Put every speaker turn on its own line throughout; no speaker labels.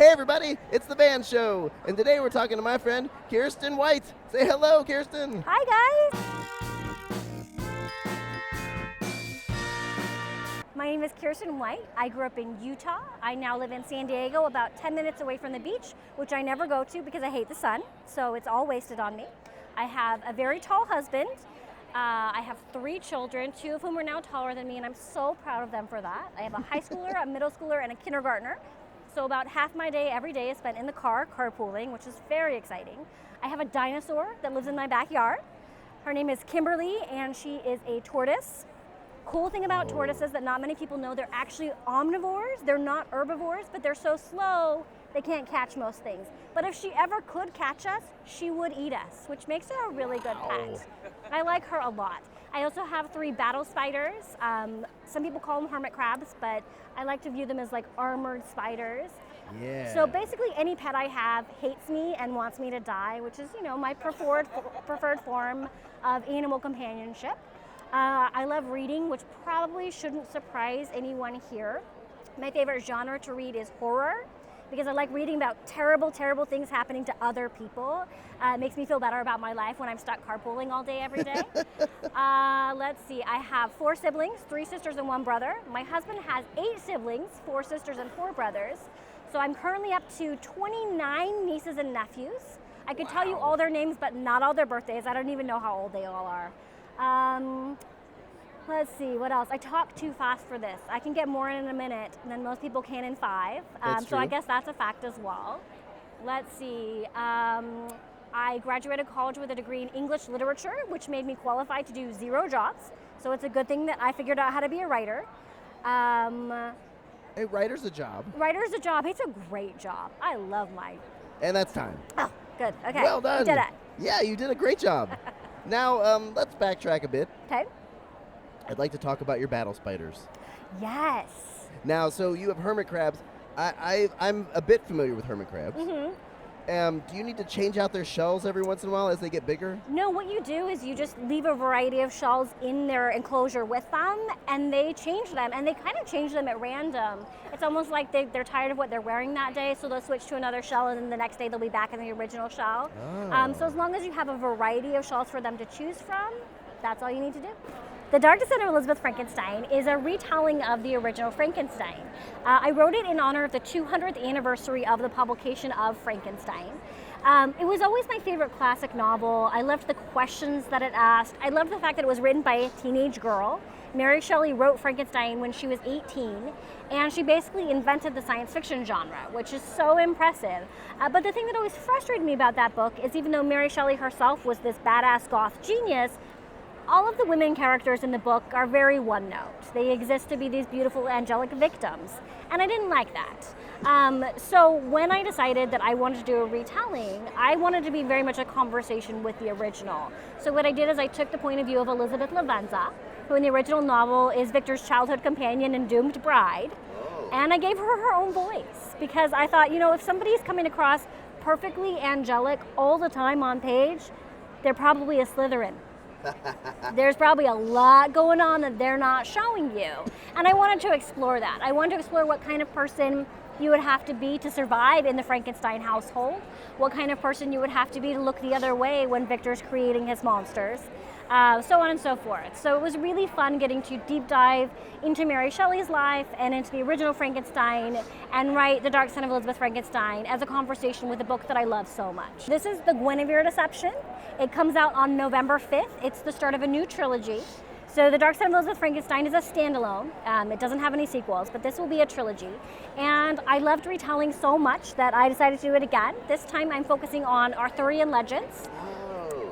Hey everybody, it's the band show, and today we're talking to my friend Kiersten White. Say hello, Kiersten.
Hi guys! My name is Kiersten White. I grew up in Utah. I now live in San Diego, about 10 minutes away from the beach, which I never go to because I hate the sun, so it's all wasted on me. I have a very tall husband. I have 3 children, 2 of whom are now taller than me, and I'm so proud of them for that. I have a high schooler, a middle schooler, and a kindergartner. So about half my day every day is spent in the car, carpooling, which is very exciting. I have a dinosaur that lives in my backyard. Her name is Kimberly, and she is a tortoise. Cool thing about tortoises that not many people know, they're actually omnivores. They're not herbivores, but they're so slow they can't catch most things. But if she ever could catch us, she would eat us, which makes her a really good pet. I like her a lot. I also have 3 battle spiders. Some people call them hermit crabs, but I like to view them as like armored spiders.
Yeah.
So basically any pet I have hates me and wants me to die, which is, you know, my preferred form of animal companionship. I love reading, which probably shouldn't surprise anyone here. My favorite genre to read is horror, because I like reading about terrible, terrible things happening to other people. It makes me feel better about my life when I'm stuck carpooling all day, every day. Let's see, I have 4 siblings, 3 sisters and 1 brother. My husband has 8 siblings, 4 sisters and 4 brothers. So I'm currently up to 29 nieces and nephews. I could tell you all their names, but not all their birthdays. I don't even know how old they all are. Let's see, what else? I talk too fast for this. I can get more in a minute than most people can in 5. So I guess that's a fact as well. Let's see. I graduated college with a degree in English literature, which made me qualified to do 0 jobs. So it's a good thing that I figured out how to be a writer.
Hey, writer's a job.
Writer's a job. It's a great job. I love my...
And that's time.
Oh, good. Okay.
Well done.
You did it.
Yeah, you did a great job. Now, let's backtrack a bit.
Okay.
I'd like to talk about your battle spiders.
Yes.
Now, so you have hermit crabs. I'm a bit familiar with hermit crabs.
Mm-hmm.
Do you need to change out their shells every once in a while as they get bigger?
No, what you do is you just leave a variety of shells in their enclosure with them, and they change them, and they kind of change them at random. It's almost like they're tired of what they're wearing that day, so they'll switch to another shell, and then the next day they'll be back in the original shell.
Oh.
So as long as you have a variety of shells for them to choose from, that's all you need to do. The Dark Descent of Elizabeth Frankenstein is a retelling of the original Frankenstein. I wrote it in honor of the 200th anniversary of the publication of Frankenstein. It was always my favorite classic novel. I loved the questions that it asked. I loved the fact that it was written by a teenage girl. Mary Shelley wrote Frankenstein when she was 18, and she basically invented the science fiction genre, which is so impressive. But the thing that always frustrated me about that book is even though Mary Shelley herself was this badass goth genius, all of the women characters in the book are very one-note. They exist to be these beautiful angelic victims, and I didn't like that. So when I decided that I wanted to do a retelling, I wanted to be very much a conversation with the original. So what I did is I took the point of view of Elizabeth Lavenza, who in the original novel is Victor's childhood companion and doomed bride, and I gave her her own voice, because I thought, you know, if somebody's coming across perfectly angelic all the time on page, they're probably a Slytherin. There's probably a lot going on that they're not showing you. And I wanted to explore that. I wanted to explore what kind of person you would have to be to survive in the Frankenstein household, what kind of person you would have to be to look the other way when Victor's creating his monsters, so on and so forth. So it was really fun getting to deep dive into Mary Shelley's life and into the original Frankenstein and write The Dark Descent of Elizabeth Frankenstein as a conversation with a book that I love so much. This is the Guinevere Deception. It comes out on November 5th. It's the start of a new trilogy. So The Dark Descent of Elizabeth Frankenstein is a standalone. It doesn't have any sequels, but this will be a trilogy. And I loved retelling so much that I decided to do it again. This time I'm focusing on Arthurian legends.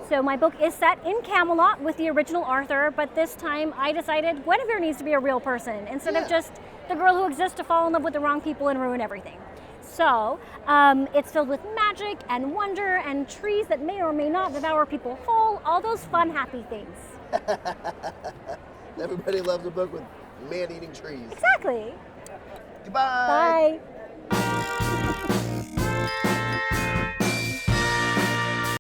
So my book is set in Camelot with the original Arthur, but this time I decided Guinevere needs to be a real person instead of just the girl who exists to fall in love with the wrong people and ruin everything. So it's filled with magic and wonder and trees that may or may not devour people whole, all those fun, happy things.
Everybody loves a book with man-eating trees.
Exactly.
Goodbye.
Bye.